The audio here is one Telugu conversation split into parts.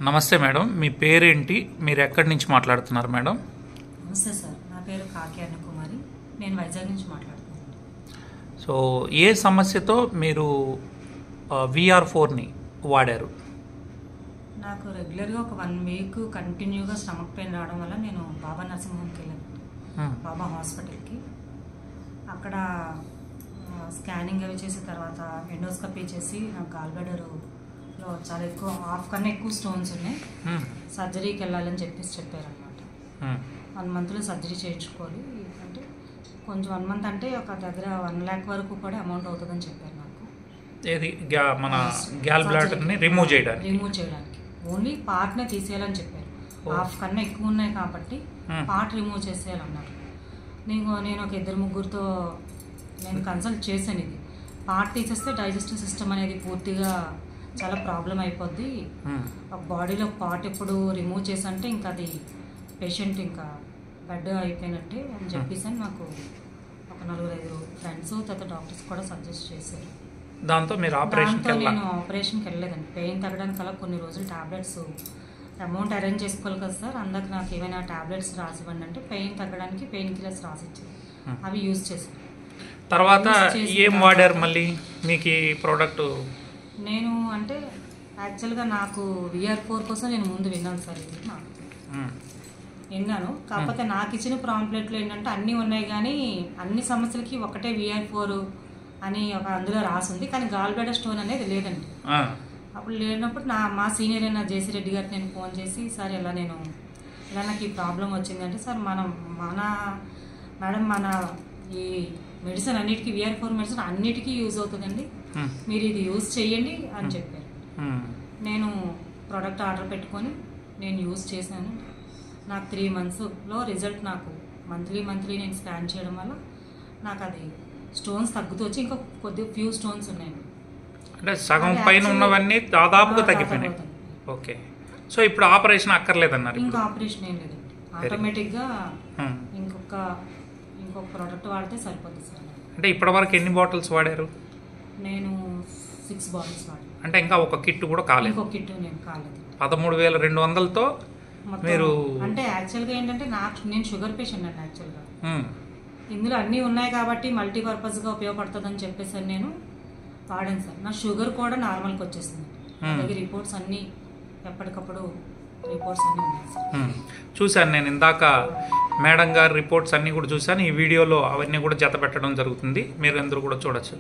నమస్తే మేడం, మీ పేరేంటి, మీరు ఎక్కడి నుంచి మాట్లాడుతున్నారు మేడం? నమస్తే సార్, నా పేరు కాకి అన్నకుమారి, నేను వైజాగ్ నుంచి మాట్లాడుతున్నాను. సో ఏ సమస్యతో మీరు VR4ని వాడారు? నాకు రెగ్యులర్గా ఒక 1 వీక్ కంటిన్యూగా స్టమక్ పెయిన్ రావడం వల్ల నేను బాబా నరసింహంకి వెళ్ళాను, బాబా హాస్పిటల్కి. అక్కడ స్కానింగ్ అవి చేసిన తర్వాత ఎండోస్కోపీ చేసి నాకు గాల్ బ్లాడర్లో చాలా ఎక్కువ, హాఫ్ కన్నా ఎక్కువ స్టోన్స్ ఉన్నాయి, సర్జరీకి వెళ్ళాలని చెప్పారనమాట. 1 మంత్లో సర్జరీ చేయించుకోవాలి అంటే కొంచెం 1 మంత్ అంటే ఒక దగ్గర 1 lakh వరకు కూడా అమౌంట్ అవుతుందని చెప్పారు నాకు. ఏది మన గాల్ బ్లాడర్ని రిమూవ్ చేయడానికి ఓన్లీ పార్ట్నే తీసేయాలని చెప్పారు. హాఫ్ కన్నా ఎక్కువ ఉన్నాయి కాబట్టి పార్ట్ రిమూవ్ చేసేయాలన్నారు. నేను ఒక 2-3 నేను కన్సల్ట్ చేశాను. ఇది పార్ట్ తీసేస్తే డైజెస్టివ్ సిస్టమ్ అనేది పూర్తిగా చాలా ప్రాబ్లం అయిపోద్ది. ఒక బాడీలో పార్ట్ ఎప్పుడు రిమూవ్ చేసంటే ఇంకా అది పేషెంట్ ఇంకా బెడ్ అయిపోయినట్టే అని చెప్పేసి నాకు ఒక 4-5 ఫ్రెండ్స్ తర్వాత డాక్టర్స్ కూడా సజెస్ట్ చేశారు. దాంతో మీరు నేను ఆపరేషన్కి వెళ్ళలేదండి. పెయిన్ తగ్గడానికి అలా కొన్ని రోజులు టాబ్లెట్స్ అమౌంట్ అరేంజ్ చేసుకోవాలి కదా సార్, అందుకు నాకు ఏమైనా టాబ్లెట్స్ రాసివ్వండి అంటే పెయిన్ తగ్గడానికి పెయిన్ కిల్లర్స్ రాసిచ్చారు. అవి యూజ్ చేశాను. తర్వాత ఏం వాడారు మళ్ళీ మీకు ఈ ప్రోడక్ట్? నేను అంటే యాక్చువల్గా నాకు VR4 కోసం నేను ముందు విన్నాను సార్, ఇది నాకు విన్నాను. కాకపోతే నాకు ఇచ్చిన ప్రాంప్లెట్లో ఏంటంటే అన్నీ ఉన్నాయి కానీ అన్ని సమస్యలకి ఒకటే VR4 అని ఒక అందులో రాసింది, కానీ గాల్ బ్లాడర్ స్టోన్ అనేది లేదండి. అప్పుడు లేనప్పుడు మా సీనియర్ అయిన జేసీ రెడ్డి గారికి నేను ఫోన్ చేసి, సార్ ఇలా నాకు ఈ ప్రాబ్లం వచ్చిందంటే, సార్ మేడం మన ఈ మెడిసిన్ అన్నిటికీ VR4 మెడిసిన్ అన్నిటికీ యూజ్ అవుతుందండి, మీరు ఇది యూజ్ చేయండి అని చెప్పారు. నేను ప్రోడక్ట్ ఆర్డర్ పెట్టుకొని నేను యూజ్ చేశాను. నాకు 3 monthsలో రిజల్ట్, నాకు మంత్లీ నేను స్కాన్ చేయడం వల్ల నాకు అది స్టోన్స్ తగ్గుతూ వచ్చి ఇంకా ఫ్యూ స్టోన్స్ ఉన్నాయండి. అంటే సగం పైన ఉన్నవన్నీ దాదాపుగా తగ్గిపోయినాయి. ఓకే, సో ఇప్పుడు ఆపరేషన్ అక్కర్లేదన్నారు? ఇంకా ఆపరేషన్ ఏం లేదండి, ఆటోమేటిక్గా ఇంకొక ప్రోడక్ట్ వాడితే సరిపోతుంది సార్. అంటే ఇప్పటి వరకు ఎన్ని బాటిల్స్ వాడారు? నేను 6 బాటిల్స్ వాడాను. అంటే ఇంకా ఒక కిట్ కూడా కాలేదు? ఇంకొక కిట్ నేను కాలేదు. 13,200తో మీరు అంటే యాక్చువల్గా ఏంటంటే నేను షుగర్ పేషెంట్ అండి. యాక్చువల్గా ఇందులో అన్నీ ఉన్నాయి కాబట్టి మల్టీపర్పస్గా ఉపయోగపడుతుందని చెప్పేసి నేను వాడాను సార్. నా షుగర్ కూడా నార్మల్కి వచ్చేసింది. నా దగ్గర రిపోర్ట్స్ అన్నీ ఎప్పటికప్పుడు రిపోర్ట్స్ అన్నీ ఉన్నాయి సార్. చూశాను నేను ఇందాక మేడం గారి రిపోర్ట్స్ అన్నీ కూడా చూశాను. ఈ వీడియోలో అవన్నీ కూడా జత పెట్టడం జరుగుతుంది, మీరు అందరూ కూడా చూడొచ్చు.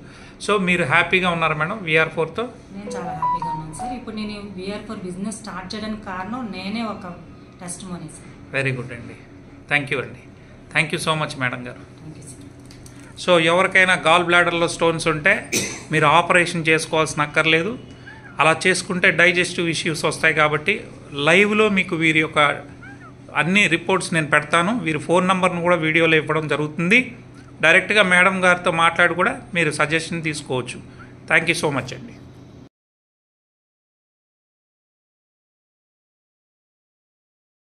సో మీరు హ్యాపీగా ఉన్నారు మేడం VR4తో? నేను చాలా హ్యాపీగా ఉన్నాను సార్. ఇప్పుడు నేను VR4 బిజినెస్ స్టార్ట్ చేయడానికి కారణం నేనే ఒక టెస్టిమోనీ సార్. వెరీ గుడ్ అండి, థ్యాంక్ యూ అండి, thank you so much madam గారు. సో ఎవరికైనా గాల్ బ్లాడర్లో స్టోన్స్ ఉంటే మీరు ఆపరేషన్ చేసుకోవాల్సిన అక్కర్లేదు. అలా చేసుకుంటే డైజెస్టివ్ ఇష్యూస్ వస్తాయి కాబట్టి లైవ్లో మీకు వీరి యొక్క అన్ని రిపోర్ట్స్ నేను పెడతాను. వీరి ఫోన్ నెంబర్ను కూడా వీడియోలో ఇవ్వడం జరుగుతుంది. డైరెక్ట్గా మేడం గారితో మాట్లాడి కూడా మీరు సజెషన్ తీసుకోవచ్చు. థ్యాంక్ యూ సో మచ్ అండి.